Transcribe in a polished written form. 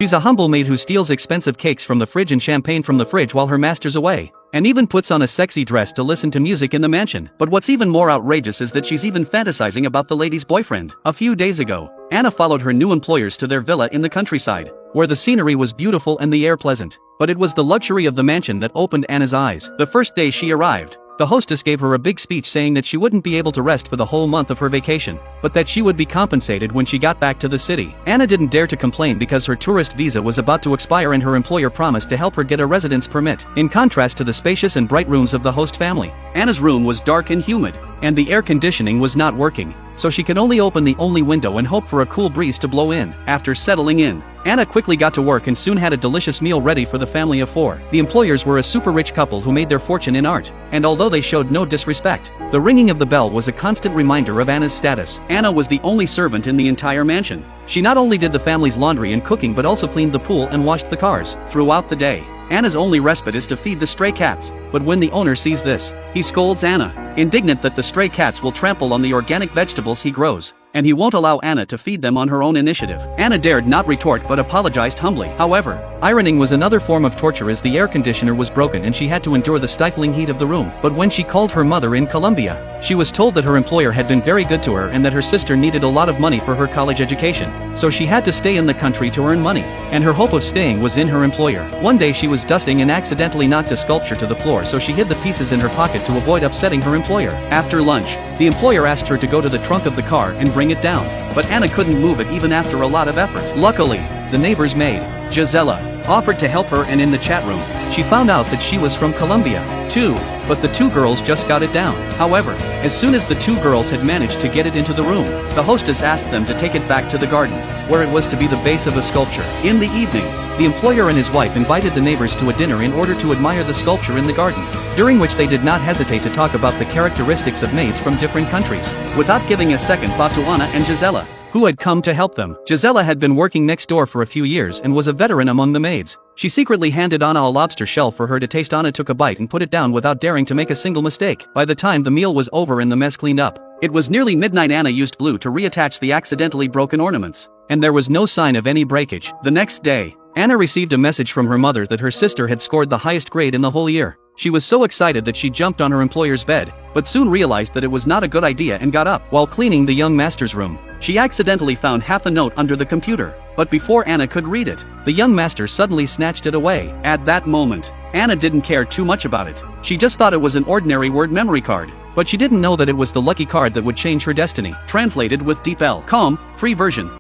She's a humble maid who steals expensive cakes from the fridge and champagne from the fridge while her master's away, and even puts on a sexy dress to listen to music in the mansion. But what's even more outrageous is that she's even fantasizing about the lady's boyfriend. A few days ago, Anna followed her new employers to their villa in the countryside, where the scenery was beautiful and the air pleasant. But it was the luxury of the mansion that opened Anna's eyes. The first day she arrived, the hostess gave her a big speech saying that she wouldn't be able to rest for the whole month of her vacation, but that she would be compensated when she got back to the city. Anna didn't dare to complain because her tourist visa was about to expire and her employer promised to help her get a residence permit. In contrast to the spacious and bright rooms of the host family, Anna's room was dark and humid, and the air conditioning was not working, so she could only open the only window and hope for a cool breeze to blow in. After settling in, Anna quickly got to work and soon had a delicious meal ready for the family of 4. The employers were a super rich couple who made their fortune in art, and although they showed no disrespect, the ringing of the bell was a constant reminder of Anna's status. Anna was the only servant in the entire mansion. She not only did the family's laundry and cooking but also cleaned the pool and washed the cars. Throughout the day, Anna's only respite is to feed the stray cats, but when the owner sees this, he scolds Anna, indignant that the stray cats will trample on the organic vegetables he grows, and he won't allow Anna to feed them on her own initiative. Anna dared not retort but apologized humbly. However, ironing was another form of torture as the air conditioner was broken and she had to endure the stifling heat of the room. But when she called her mother in Colombia, she was told that her employer had been very good to her and that her sister needed a lot of money for her college education, so she had to stay in the country to earn money, and her hope of staying was in her employer. One day she was dusting and accidentally knocked a sculpture to the floor, so she hid the pieces in her pocket to avoid upsetting her employer. After lunch, the employer asked her to go to the trunk of the car and bring it down, but Anna couldn't move it even after a lot of effort. Luckily, the neighbor's maid, Gisela, offered to help her, and in the chat room, she found out that she was from Colombia, too, but the 2 girls just got it down. However, as soon as the 2 girls had managed to get it into the room, the hostess asked them to take it back to the garden, where it was to be the base of a sculpture. In the evening, the employer and his wife invited the neighbors to a dinner in order to admire the sculpture in the garden, during which they did not hesitate to talk about the characteristics of maids from different countries, without giving a second thought to Anna and Gisela, who had come to help them. Gisela had been working next door for a few years and was a veteran among the maids. She secretly handed Anna a lobster shell for her to taste. Anna took a bite and put it down without daring to make a single mistake. By the time the meal was over and the mess cleaned up, it was nearly midnight. Anna used glue to reattach the accidentally broken ornaments, and there was no sign of any breakage. The next day, Anna received a message from her mother that her sister had scored the highest grade in the whole year. She was so excited that she jumped on her employer's bed, but soon realized that it was not a good idea and got up. While cleaning the young master's room, she accidentally found half a note under the computer, but before Anna could read it, the young master suddenly snatched it away. At that moment, Anna didn't care too much about it. She just thought it was an ordinary word memory card, but she didn't know that it was the lucky card that would change her destiny. Translated with Deep L. Com, free version.